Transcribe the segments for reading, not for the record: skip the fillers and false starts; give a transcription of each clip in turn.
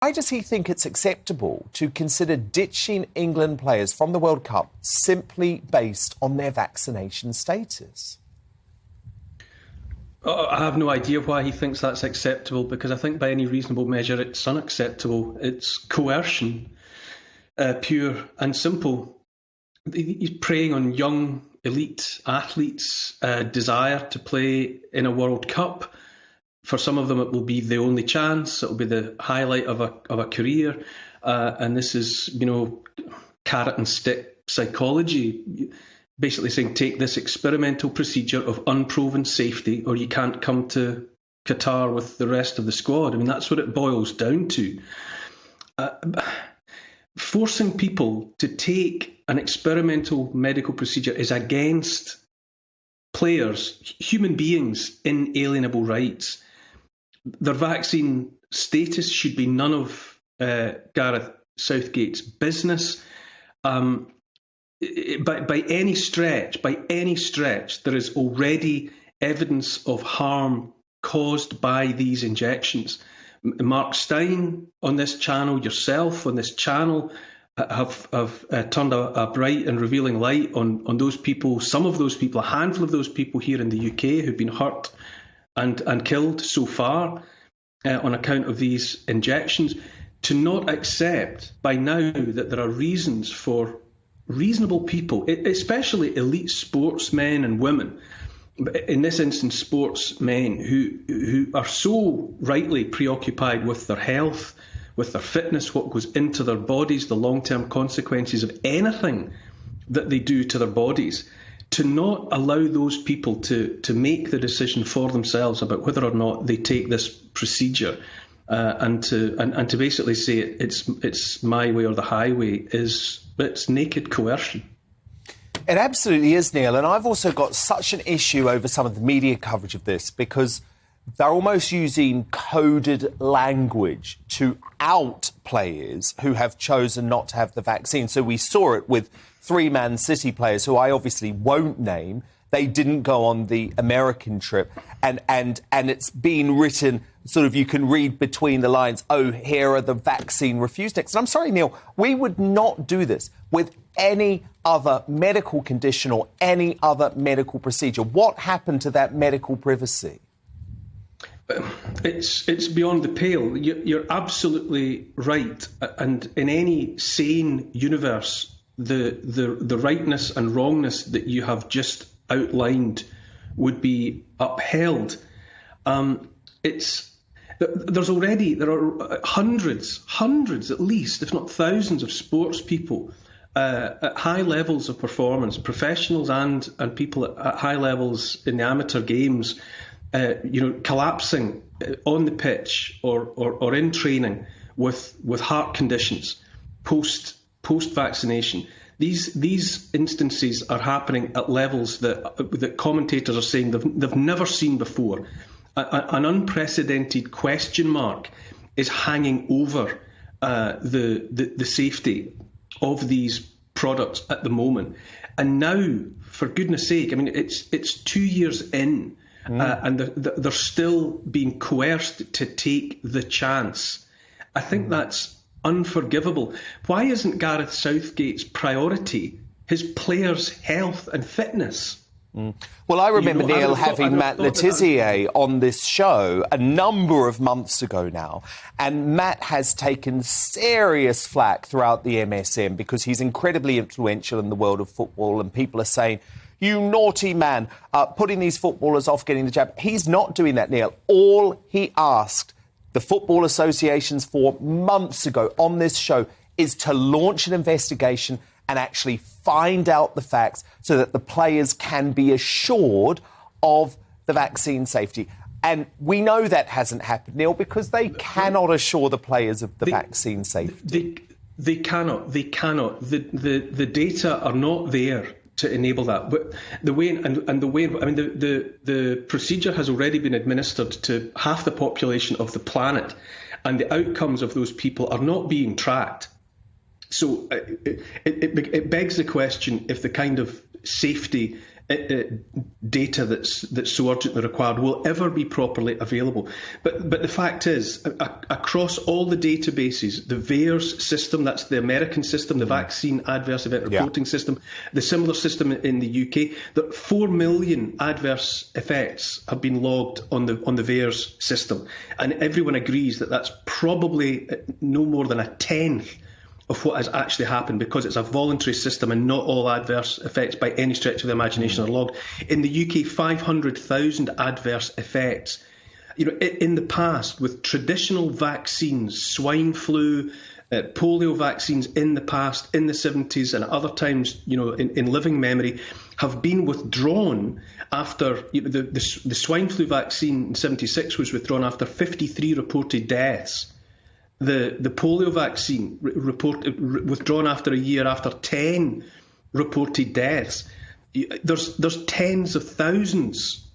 Why does he think it's acceptable to consider ditching England players from the World Cup simply based on their vaccination status? I have no idea why he thinks that's acceptable, because I think by any reasonable measure it's unacceptable. It's coercion, pure and simple. He's preying on young elite athletes' desire to play in a World Cup. For some of them, it will be the only chance. It will be the highlight of a career, and this is, carrot and stick psychology. Basically saying, take this experimental procedure of unproven safety, or you can't come to Qatar with the rest of the squad. I mean, that's what it boils down to. Forcing people to take an experimental medical procedure is against players, human beings' inalienable rights. Their vaccine status should be none of Gareth Southgate's business. By any stretch, there is already evidence of harm caused by these injections. Mark Stein on this channel, yourself on this channel, have turned a bright and revealing light on those people, some of those people, a handful of those people here in the UK who've been hurt and killed so far on account of these injections. To not accept by now that there are reasons for reasonable people, especially elite sportsmen and women, in this instance sportsmen who are so rightly preoccupied with their health, with their fitness, what goes into their bodies, the long-term consequences of anything that they do to their bodies, to not allow those people to make the decision for themselves about whether or not they take this procedure, and to basically say it's my way or the highway, it's naked coercion. It absolutely is, Neil. And I've also got such an issue over some of the media coverage of this, because they're almost using coded language to out players who have chosen not to have the vaccine. So we saw it with 3 Man City players, who I obviously won't name. They didn't go on the American trip. And it's been written, sort of, you can read between the lines, oh, here are the vaccine refuse decks. And I'm sorry, Neil, we would not do this with any other medical condition or any other medical procedure. What happened to that medical privacy? It's beyond the pale. You're absolutely right. And in any sane universe, the rightness and wrongness that you have just outlined would be upheld. There are hundreds at least, if not thousands, of sports people at high levels of performance, professionals and people at high levels in the amateur games, collapsing on the pitch or in training with heart conditions post vaccination. These instances are happening at levels that commentators are saying they've never seen before. An unprecedented question mark is hanging over the safety of these products at the moment. And now, for goodness sake, I mean, it's 2 years in, and they're still being coerced to take the chance. I think that's unforgivable. Why isn't Gareth Southgate's priority his players' health and fitness? Well, I remember, Neil, having Matt Letizia on this show a number of months ago now, and Matt has taken serious flack throughout the MSM because he's incredibly influential in the world of football, and people are saying, you naughty man, putting these footballers off getting the jab. He's not doing that, Neil. All he asked the football associations for months ago on this show is to launch an investigation and actually find out the facts so that the players can be assured of the vaccine safety. And we know that hasn't happened, Neil, because they cannot assure the players of the vaccine safety. They cannot. The data are not there to enable that. But the procedure has already been administered to half the population of the planet, and the outcomes of those people are not being tracked. So it begs the question if the kind of safety data that's so urgently required will ever be properly available. But the fact is, across all the databases, the VAERS system, that's the American system, the Vaccine Adverse Event Reporting System, the similar system in the UK, that 4 million adverse effects have been logged on the VAERS system. And everyone agrees that that's probably no more than a tenth of what has actually happened, because it's a voluntary system and not all adverse effects by any stretch of the imagination are logged. In the UK, 500,000 adverse effects. In the past, with traditional vaccines, swine flu, polio vaccines in the past, in the 70s and other times, in living memory, have been withdrawn after the swine flu vaccine in 76 was withdrawn after 53 reported deaths. The polio vaccine withdrawn after a year after 10 reported deaths. There's tens of thousands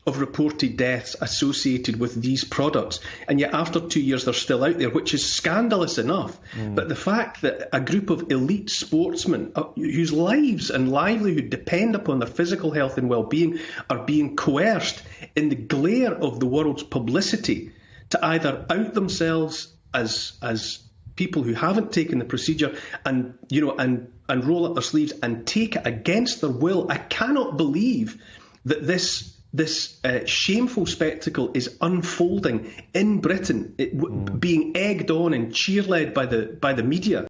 of reported deaths associated with these products, and yet after 2 years they're still out there, which is scandalous enough. But the fact that a group of elite sportsmen whose lives and livelihood depend upon their physical health and well-being are being coerced in the glare of the world's publicity to either out themselves as people who haven't taken the procedure and roll up their sleeves and take it against their will. I cannot believe that this shameful spectacle is unfolding in Britain, being egged on and cheerled by the media.